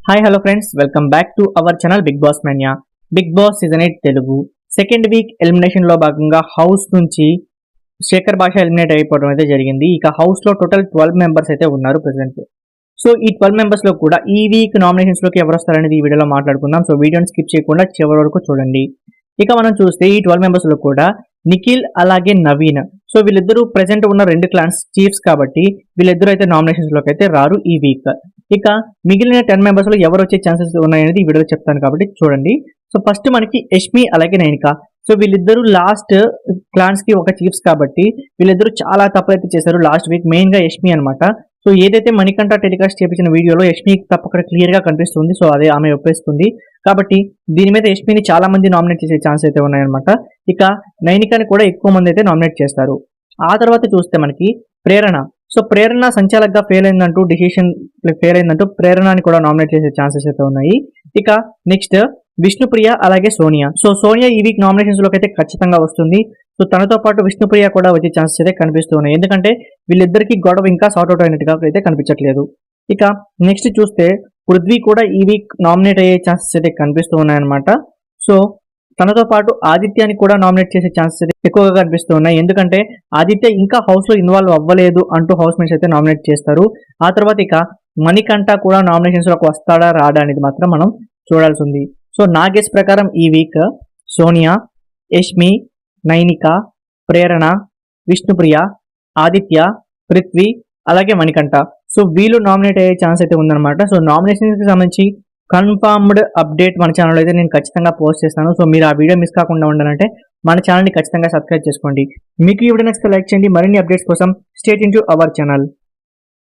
Hi hello friends, welcome back to our channel Bigg Boss Manya. Bigg Boss season 8 Telugu second week elimination లో భాగంగా house నుంచి శేఖర్ భాష eliminate అయిపోవడం అయితే జరిగింది. ఇక హౌస్ లో టోటల్ 12 మెంబర్స్ అయితే ఉన్నారు ప్రెసెంట్. సో ఈ 12 మెంబర్స్ లో కూడా ఈ వీక్ నామినేషన్స్ లోకి ఎవరు వస్తారనేది ఈ వీడియోలో మాట్లాడుకుందాం. సో వీడియోని స్కిప్ చేయకుండా చివరి వరకు చూడండి. ఇక మనం చూస్తే ఈ 12 మెంబర్స్ లో కూడా నిఖిల్ అలాగే నవీన్, సో వీళ్ళిద్దరూ ప్రెసెంట్ ఉన్న రెండు క్లాన్స్ చీఫ్స్ కాబట్టి వీళ్ళిద్దరూ అయితే నామినేషన్స్ లోకి అయితే రారు ఈ వీక్. ఇక మిగిలిన 10 మెంబర్స్ లో ఎవరు వచ్చే ఛాన్సెస్ ఉన్నాయనేది ఈ వీడియోలో చెప్తాను కాబట్టి చూడండి. సో ఫస్ట్ మనకి యష్మి అలాగే నైనిక, సో వీళ్ళిద్దరూ లాస్ట్ క్లాన్స్ కి ఒక చీఫ్స్ కాబట్టి వీళ్ళిద్దరూ చాలా తప్పులైతే చేశారు లాస్ట్ వీక్, మెయిన్ గా యష్మి అనమాట. సో ఏదైతే మణికంఠ టెలికాస్ట్ చేపించిన వీడియోలో యష్మి తప్పక్కడ క్లియర్ గా కనిపిస్తుంది. సో అదే ఆమె ఒప్పేస్తుంది కాబట్టి దీని మీద యష్మిని చాలా మంది నామినేట్ చేసే ఛాన్స్ అయితే ఉన్నాయన్నమాట. ఇక నైనికాని కూడా ఎక్కువ మంది అయితే నామినేట్ చేస్తారు. ఆ తర్వాత చూస్తే మనకి ప్రేరణ, సో ప్రేరణ సంచాలకుగా ఫెయిల్ అయిందంటూ డిసిషన్ ఫెయిల్ అయిందంటూ ప్రేరణని కూడా నామినేట్ చేసే ఛాన్సెస్ అయితే ఉన్నాయి. ఇక నెక్స్ట్ విష్ణుప్రియ అలాగే సోనియా, సో సోనియా ఈ వీక్ నామినేషన్స్ లోకి అయితే ఖచ్చితంగా వస్తుంది. సో తనతో పాటు విష్ణుప్రియ కూడా వచ్చే ఛాన్సెస్ అయితే కనిపిస్తున్నాయి, ఎందుకంటే వీళ్ళిద్దరికి గొడవ ఇంకా సార్ట్అవుట్ అయినట్టుగా అయితే కనిపించట్లేదు. ఇక నెక్స్ట్ చూస్తే పృథ్వీ కూడా ఈ వీక్ నామినేట్ అయ్యే ఛాన్సెస్ అయితే కనిపిస్తూ ఉన్నాయన్నమాట. సో తనతో పాటు ఆదిత్యాన్ని కూడా నామినేట్ చేసే ఛాన్సెస్ ఎక్కువగా కనిపిస్తూ ఉన్నాయి, ఎందుకంటే ఆదిత్య ఇంకా హౌస్ లో ఇన్వాల్వ్ అవ్వలేదు అంటూ హౌస్ మేట్స్ అయితే నామినేట్ చేస్తారు. ఆ తర్వాత ఇక మణికంఠ కూడా నామినేషన్స్ లోకి వస్తాడా రాడా అనేది మాత్రం మనం చూడాల్సి ఉంది. సో నా గెస్ ప్రకారం ఈ వీక్ సోనియా, యష్మి, నైనిక, ప్రేరణ, విష్ణుప్రియ, ఆదిత్య, పృథ్వీ అలాగే మణికంఠ, సో వీళ్ళు నామినేట్ అయ్యే ఛాన్స్ అయితే ఉందన్నమాట. సో నామినేషన్స్ కి సంబంధించి కన్ఫర్మ్డ్ అప్డేట్ మన ఛానల్ అయితే నేను ఖచ్చితంగా పోస్ట్ చేస్తాను. సో మీరు ఆ వీడియో మిస్ కాకుండా ఉండాలంటే మన ఛానల్ని ఖచ్చితంగా సబ్స్క్రైబ్ చేసుకోండి. మీకు ఈ వీడియో నచ్చితే లైక్ చేయండి. మరిన్ని అప్డేట్స్ కోసం stay tune to our channel.